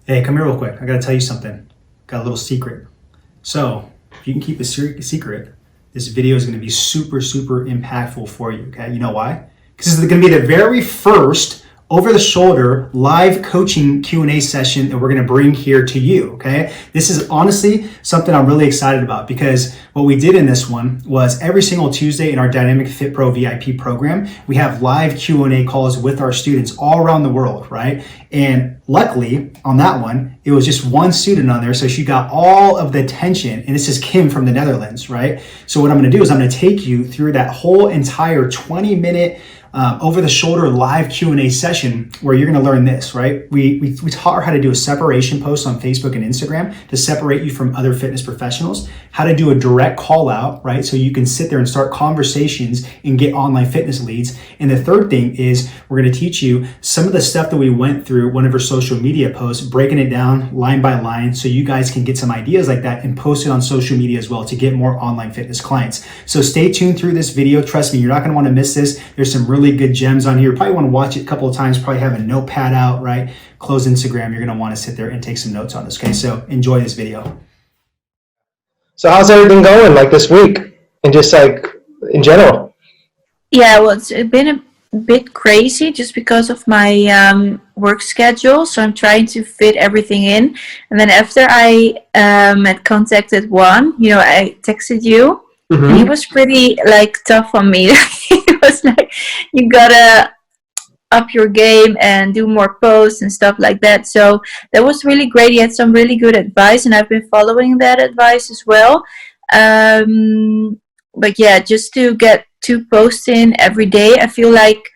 Hey, come here real quick. I gotta tell you something. Got a little secret. So, if you can keep a secret, this video is gonna be super, super impactful for you. Okay, you know why? Because this is gonna be the very first over-the-shoulder live coaching Q&A session that we're gonna bring here to you. Okay, this is honestly something I'm really excited about because what we did in this one was every single Tuesday in our Dynamic Fit Pro VIP program, we have live Q&A calls with our students all around the world, right? And luckily on that one, it was just one student on there. So she got all of the attention. And this is Kim from the Netherlands, right? So what I'm going to do is I'm going to take you through that whole entire 20-minute over-the-shoulder live Q&A session where you're going to learn this, right? We taught her how to do a separation post on Facebook and Instagram to separate you from other fitness professionals, how to do a direct call out, right? So you can sit there and start conversations and get online fitness leads. And the third thing is we're going to teach you some of the stuff that we went through one of her social media posts, breaking it down line by line so you guys can get some ideas like that and post it on social media as well to get more online fitness clients. So stay tuned through this video. Trust me, you're not going to want to miss this. There's some really good gems on here. You probably want to watch it a couple of times, probably have a notepad out, right? Close Instagram. You're going to want to sit there and take some notes on this. Okay, so enjoy this video. So how's everything going like this week and just like in general? Yeah, well, it's been a bit crazy just because of my work schedule. So I'm trying to fit everything in. And then after I had contacted Juan, I texted you. And he was pretty like tough on me. He was like, you gotta up your game and do more posts and stuff like that. So that was really great. He had some really good advice, and I've been following that advice as well. But yeah, just to get 2 posts in every day, I feel like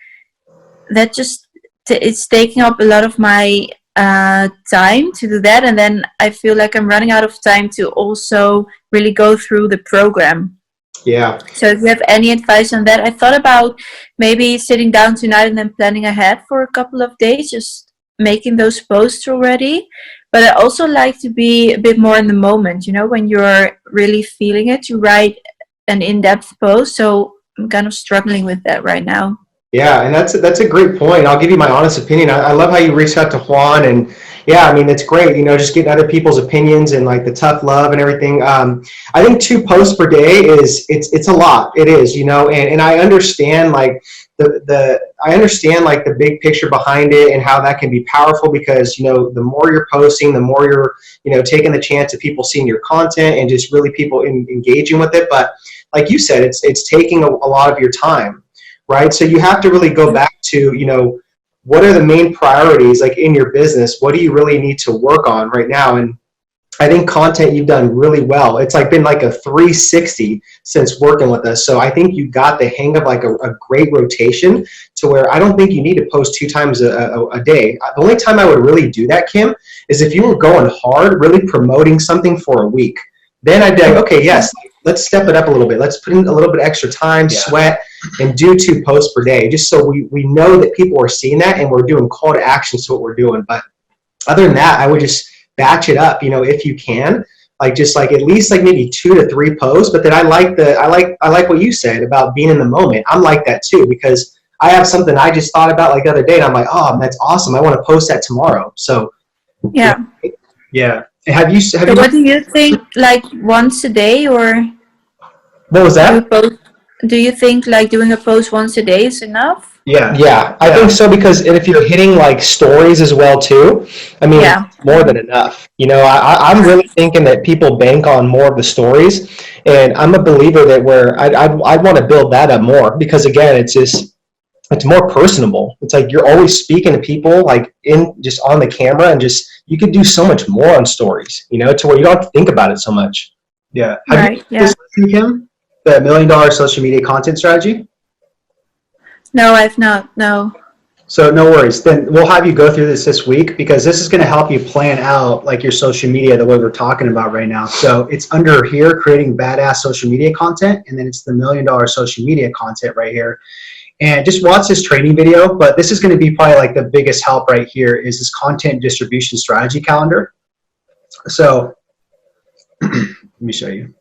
that just it's taking up a lot of my time to do that, and then I feel like I'm running out of time to also really go through the program. Yeah. So if you have any advice on that, I thought about maybe sitting down tonight and then planning ahead for a couple of days, just making those posts already. But I also like to be a bit more in the moment, when you're really feeling it, to write an in-depth post. So I'm kind of struggling with that right now. Yeah, and that's a great point. I'll give you my honest opinion. I love how you reached out to Juan, and yeah, I mean it's great. Just getting other people's opinions and like the tough love and everything. I think 2 posts per day it's a lot. It is, and I understand like I understand like the big picture behind it and how that can be powerful because the more you're posting, the more you're taking the chance of people seeing your content and just really people engaging with it. But like you said, it's taking a lot of your time. Right. So you have to really go back to, what are the main priorities like in your business? What do you really need to work on right now? And I think content you've done really well. It's like been like a 360 since working with us. So I think you got the hang of like a great rotation to where I don't think you need to post 2 times a day. The only time I would really do that, Kim, is if you were going hard, really promoting something for a week. Then I'd be like, okay, yes, let's step it up a little bit. Let's put in a little bit extra time, sweat, and do 2 posts per day, just so we know that people are seeing that and we're doing call to actions to what we're doing. But other than that, I would just batch it up, if you can, like just like at least like maybe 2 to 3 posts. But then I like what you said about being in the moment. I'm like that too, because I have something I just thought about like the other day, and I'm like, oh, that's awesome. I want to post that tomorrow. So Yeah. Yeah. So what do you think, like once a day, or What was that? do you think like doing a post once a day is enough? Yeah, I think so, because if you're hitting like stories as well too, I mean, more than enough. I'm really thinking that people bank on more of the stories, and I'm a believer that where I'd want to build that up more, because again, it's more personable. It's like you're always speaking to people like in just on the camera, and just you could do so much more on stories, to where you don't have to think about it so much. Yeah. Right. Yeah. Kim, the $1 Million Social Media Content Strategy? No, I've not. No. So no worries. Then we'll have you go through this week, because this is going to help you plan out like your social media the way we're talking about right now. So it's under here, creating badass social media content, and then it's the $1 Million Social Media Content right here. And just watch this training video, but this is going to be probably like the biggest help right here is this content distribution strategy calendar. So let me show you.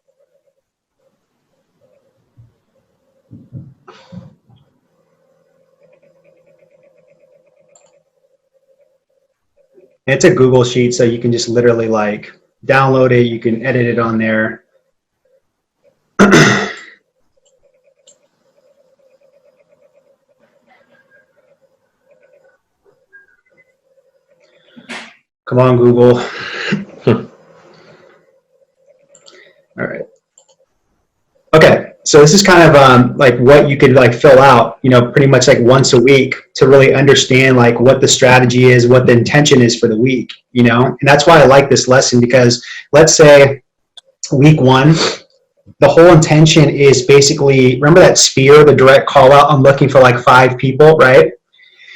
It's a Google sheet, so you can just literally like download it. You can edit it on there. Come on, Google. All right. Okay, so this is kind of like what you could like fill out, you know, pretty much like once a week to really understand like what the strategy is, what the intention is for the week, you know? And that's why I like this lesson, because let's say week 1, the whole intention is basically, remember that sphere, the direct call out, I'm looking for like 5 people, right?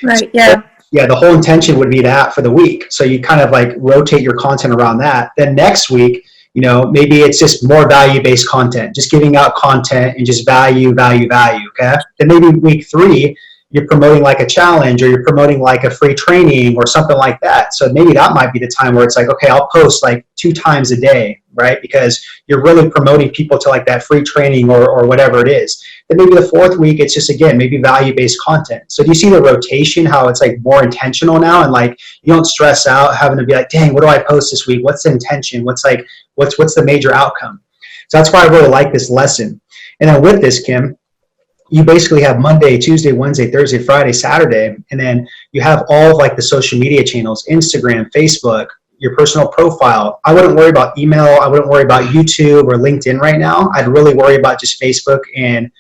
Right, yeah. Yeah, the whole intention would be that for the week. So you kind of like rotate your content around that. Then next week, you know, maybe it's just more value-based content, just giving out content and just value, okay? Then maybe week 3, you're promoting like a challenge, or you're promoting like a free training or something like that. So maybe that might be the time where it's like, okay, I'll post like 2 times a day, right? Because you're really promoting people to like that free training or whatever it is. Then maybe the 4th week, it's just, again, maybe value-based content. So do you see the rotation, how it's like more intentional now, and like you don't stress out having to be like, dang, what do I post this week? What's the intention? What's the major outcome? So that's why I really like this lesson. And then with this, Kim, you basically have Monday, Tuesday, Wednesday, Thursday, Friday, Saturday, and then you have all of like the social media channels, Instagram, Facebook, your personal profile. I wouldn't worry about email. I wouldn't worry about YouTube or LinkedIn right now. I'd really worry about just Facebook and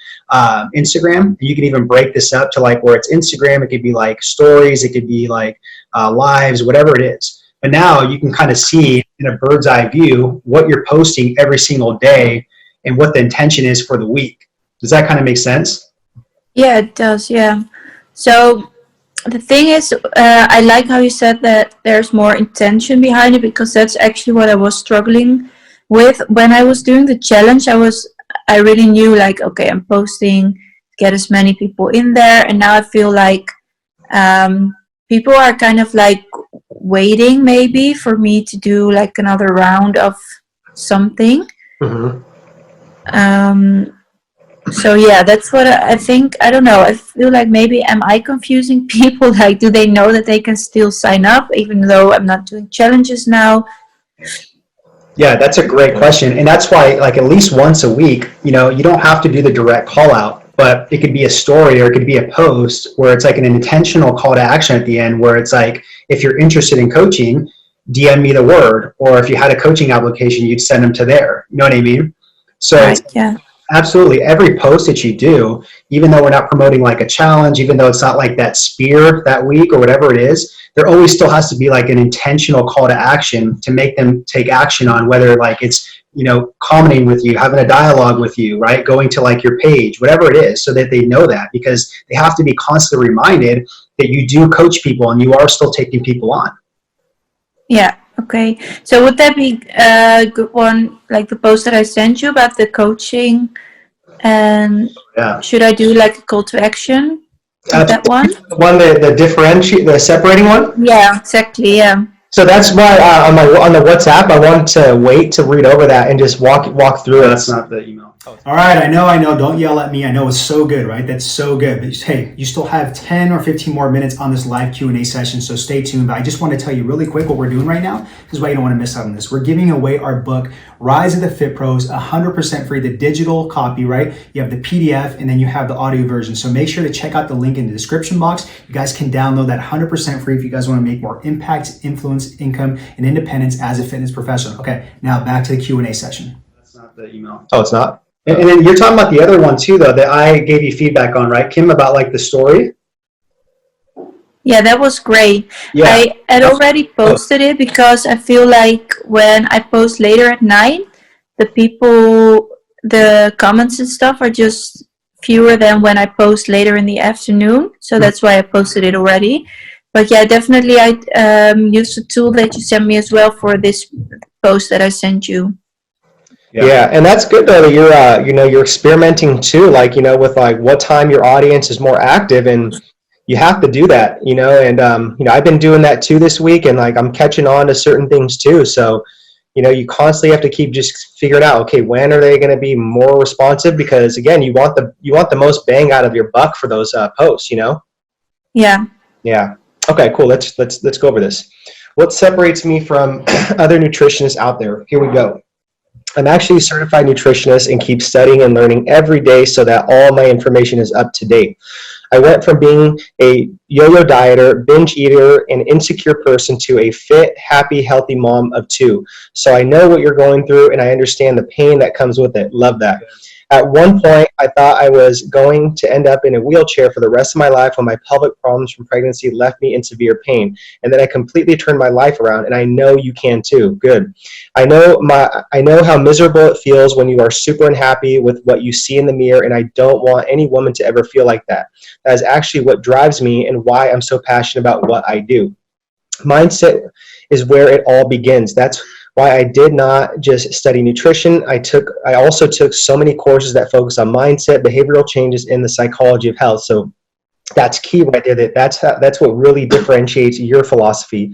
Instagram. You can even break this up to like where it's Instagram. It could be like stories. It could be like lives, whatever it is. But now you can kind of see in a bird's eye view what you're posting every single day and what the intention is for the week. Does that kind of make sense? Yeah, it does, yeah. So the thing is, I like how you said that there's more intention behind it, because that's actually what I was struggling with when I was doing the challenge. I really knew like, okay, I'm posting, get as many people in there, and now I feel like people are kind of like waiting maybe for me to do like another round of something. Mm-hmm. So yeah, that's what I think. I don't know. I feel like maybe am I confusing people? Like, do they know that they can still sign up even though I'm not doing challenges now? Yeah, that's a great question. And that's why, like, at least once a week, you know, you don't have to do the direct call out, but it could be a story or it could be a post where it's like an intentional call to action at the end, where it's like, if you're interested in coaching, DM me the word. Or if you had a coaching application, you'd send them to there. You know what I mean? So Right, yeah. absolutely every post that you do, even though we're not promoting like a challenge, even though it's not like that spear that week or whatever it is, there always still has to be like an intentional call to action to make them take action on, whether like it's, you know, commenting with you, having a dialogue with you, right? Going to like your page, whatever it is, so that they know that, because they have to be constantly reminded that you do coach people and you are still taking people on. Yeah, okay. So would that be a good one, like the post that I sent you about the coaching? And Yeah. should I do like a call to action? That one? The one, the separating one? Yeah, exactly, yeah. So that's why on the WhatsApp, I wanted to wait to read over that and just walk through it. That's not the email. All right, I know. Don't yell at me. I know it's so good, right? That's so good. But hey, you still have 10 or 15 more minutes on this live Q&A session, so stay tuned. But I just want to tell you really quick what we're doing right now. This is why you don't want to miss out on this. We're giving away our book, Rise of the Fit Pros, 100% free, the digital copy, right? You have the PDF and then you have the audio version. So make sure to check out the link in the description box. You guys can download that 100% free if you guys want to make more impact, influence, income, and independence as a fitness professional. Okay, now back to the Q&A session. That's not the email. Oh, it's not? And then you're talking about the other one too, though, that I gave you feedback on, right, Kim, about like the story? Yeah, that was great. Yeah. I had already posted it because I feel like when I post later at night, the comments and stuff are just fewer than when I post later in the afternoon. So that's why I posted it already. But yeah, definitely I used the tool that you sent me as well for this post that I sent you. Yeah, and that's good though that you're experimenting too, like, with like what time your audience is more active, and you have to do that, and I've been doing that too this week, and like I'm catching on to certain things too. So, you constantly have to keep just figuring out, okay, when are they going to be more responsive? Because again, you want the most bang out of your buck for those posts, Yeah. Yeah. Okay, cool. Let's go over this. What separates me from other nutritionists out there? Here we go. I'm actually a certified nutritionist and keep studying and learning every day so that all my information is up to date. I went from being a yo-yo dieter, binge eater, and insecure person to a fit, happy, healthy mom of 2. So I know what you're going through and I understand the pain that comes with it. Love that. At one point, I thought I was going to end up in a wheelchair for the rest of my life when my pelvic problems from pregnancy left me in severe pain. And then I completely turned my life around, and I know you can too. Good. I know how miserable it feels when you are super unhappy with what you see in the mirror, and I don't want any woman to ever feel like that. That is actually what drives me and why I'm so passionate about what I do. Mindset is where it all begins. That's why I did not just study nutrition. I also took so many courses that focus on mindset, behavioral changes, and the psychology of health. So that's key right there. That's what really differentiates your philosophy.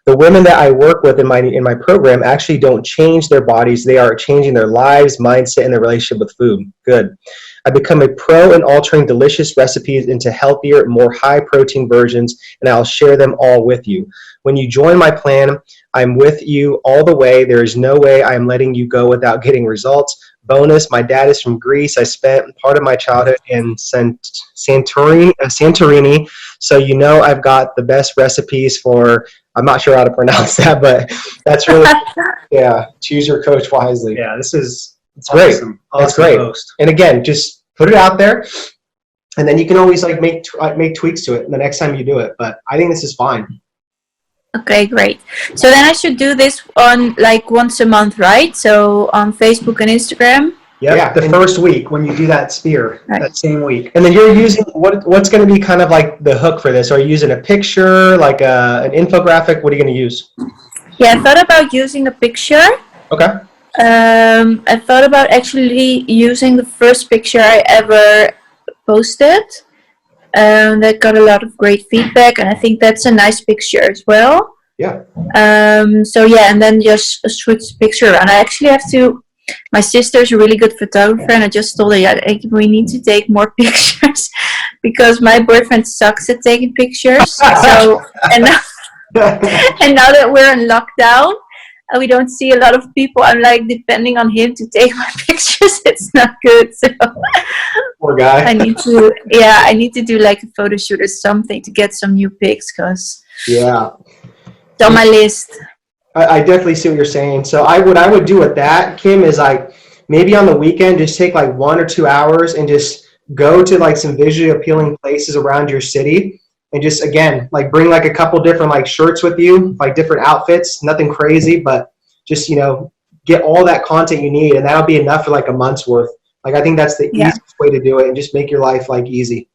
The women that I work with in my program actually don't change their bodies. They are changing their lives, mindset, and their relationship with food. Good. I become a pro in altering delicious recipes into healthier, more high-protein versions, and I'll share them all with you. When you join my plan, I'm with you all the way. There is no way I'm letting you go without getting results. Bonus, my dad is from Greece. I spent part of my childhood in Santorini, so you know I've got the best recipes for, I'm not sure how to pronounce that, but that's really, yeah, choose your coach wisely. Yeah, it's great. awesome. That's Awesome great. post. And again, just put it out there, and then you can always like make tweaks to it the next time you do it. But I think this is fine. Okay, great. So then I should do this on like once a month, right? So on Facebook and Instagram. Yep, Yeah, the and- first week when you do that spear, Right. that same week. And then you're using what's going to be kind of like the hook for this? Are you using a picture, like an infographic? What are you going to use? Yeah, I thought about using a picture. Okay. I thought about actually using the first picture I ever posted. That got a lot of great feedback, and I think that's a nice picture as well. Yeah. So yeah, and then just switch the picture around. I actually have to. My sister's a really good photographer, and I just told her, yeah, we need to take more pictures because my boyfriend sucks at taking pictures. So and now, and now that we're in lockdown and we don't see a lot of people, I'm like depending on him to take my pictures. It's not good. So Poor guy. I need to do like a photo shoot or something to get some new pics because Yeah. it's on my list. I definitely see what you're saying. So what I would do with that, Kim, is like maybe on the weekend, just take like 1 or 2 hours and just go to like some visually appealing places around your city. And just, again, like bring like a couple different like shirts with you, like different outfits, nothing crazy, but just, get all that content you need. And that'll be enough for like a month's worth. Like, I think that's the easiest way to do it and just make your life like easy.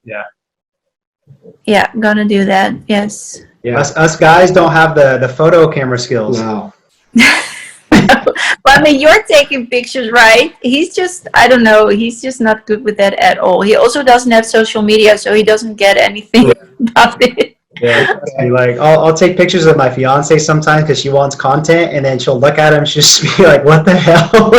Yeah, I'm gonna do that. Yes. Yeah. Us guys don't have the photo camera skills. No. But I mean, you're taking pictures, right? He's just, I don't know, he's just not good with that at all. He also doesn't have social media, so he doesn't get anything about it. Yeah, like I'll take pictures of my fiance sometimes because she wants content, and then she'll look at him, she'll just be like, "What the hell?"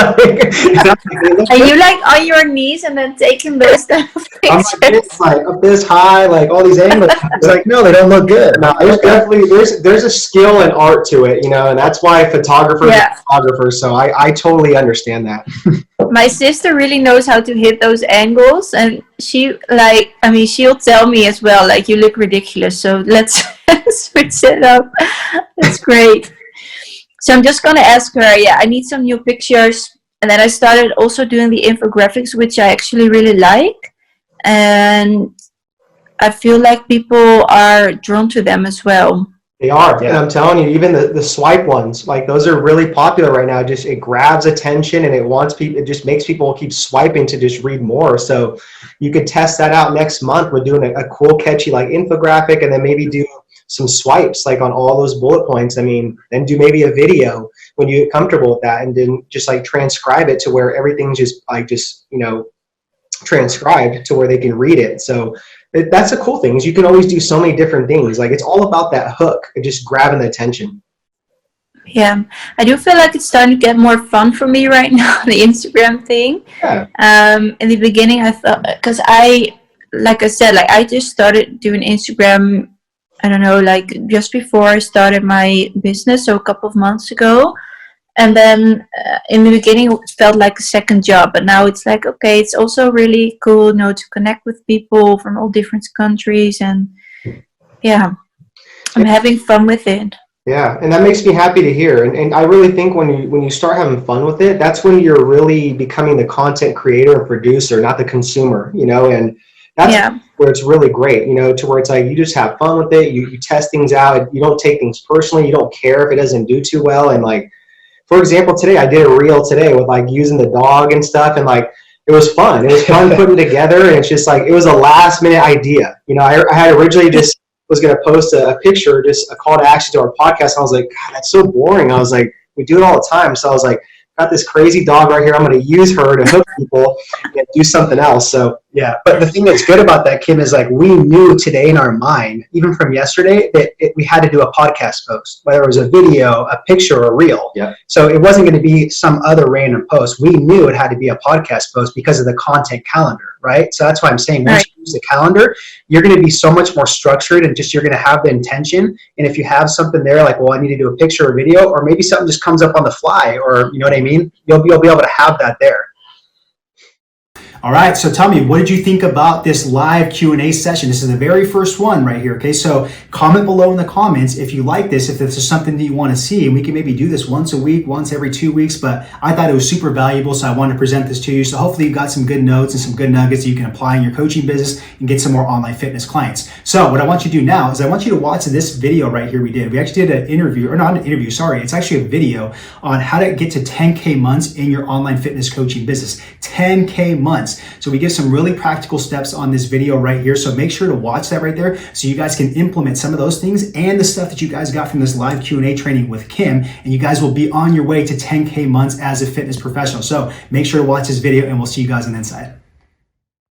Are you like on your knees and then taking those type of I'm pictures? like up this high, like all these angles. It's like, no, they don't look good. No, there's definitely there's a skill and art to it, and that's why photographers are photographers. So I totally understand that. My sister really knows how to hit those angles, and she'll tell me as well, like, you look ridiculous, so let's switch it up. That's great. So I'm just gonna ask her, I need some new pictures, and then I started also doing the infographics, which I actually really like, and I feel like people are drawn to them as well. They are, and I'm telling you, even the swipe ones, like those are really popular right now. Just it grabs attention and it just makes people keep swiping to just read more. So you could test that out next month. We're doing a cool, catchy like infographic, and then maybe do some swipes like on all those bullet points. I mean, and do maybe a video when you get comfortable with that, and then just like transcribe it to where everything's just transcribed to where they can read it. So that's the cool thing is you can always do so many different things. Like it's all about that hook, just grabbing the attention. Yeah, I do feel like it's starting to get more fun for me right now, the Instagram thing. Yeah. In the beginning, I thought, because like I said, I just started doing Instagram I don't know, like just before I started my business, so a couple of months ago. And then in the beginning, it felt like a second job, but now it's like, okay, it's also really cool, to connect with people from all different countries, and yeah, I'm having fun with it. Yeah, and that makes me happy to hear. And I really think when you start having fun with it, that's when you're really becoming the content creator and producer, not the consumer, and that's where it's really great, to where it's like you just have fun with it, you test things out, you don't take things personally, you don't care if it doesn't do too well. And like, for example, today I did a reel today with like using the dog and stuff, and like it was fun. It was fun putting together, and it's just like it was a last minute idea. I had originally just was going to post a picture, just a call to action to our podcast. And I was like, God, that's so boring. I was like, we do it all the time. So I was like, got this crazy dog right here. I'm going to use her to hook people and do something else. So yeah, but the thing that's good about that, Kim, is like we knew today in our mind, even from yesterday, that we had to do a podcast post, whether it was a video, a picture, or a reel. Yeah. So it wasn't going to be some other random post. We knew it had to be a podcast post because of the content calendar, right? So that's why I'm saying once you use the calendar, you're going to be so much more structured, and just you're going to have the intention. And if you have something there like, well, I need to do a picture or video, or maybe something just comes up on the fly, or you know what I mean? You'll be able to have that there. All right, so tell me, what did you think about this live Q&A session? This is the very first one right here, okay? So comment below in the comments if you like this, if this is something that you want to see, and we can maybe do this once a week, once every 2 weeks, but I thought it was super valuable, so I wanted to present this to you. So hopefully you got some good notes and some good nuggets that you can apply in your coaching business and get some more online fitness clients. So what I want you to do now is I want you to watch this video right here we did. We actually did an interview, or not an interview, sorry, it's actually a video on how to get to 10K months in your online fitness coaching business. 10K months. So we give some really practical steps on this video right here. So make sure to watch that right there so you guys can implement some of those things and the stuff that you guys got from this live Q&A training with Kim, and you guys will be on your way to 10K months as a fitness professional. So make sure to watch this video, and we'll see you guys on the inside.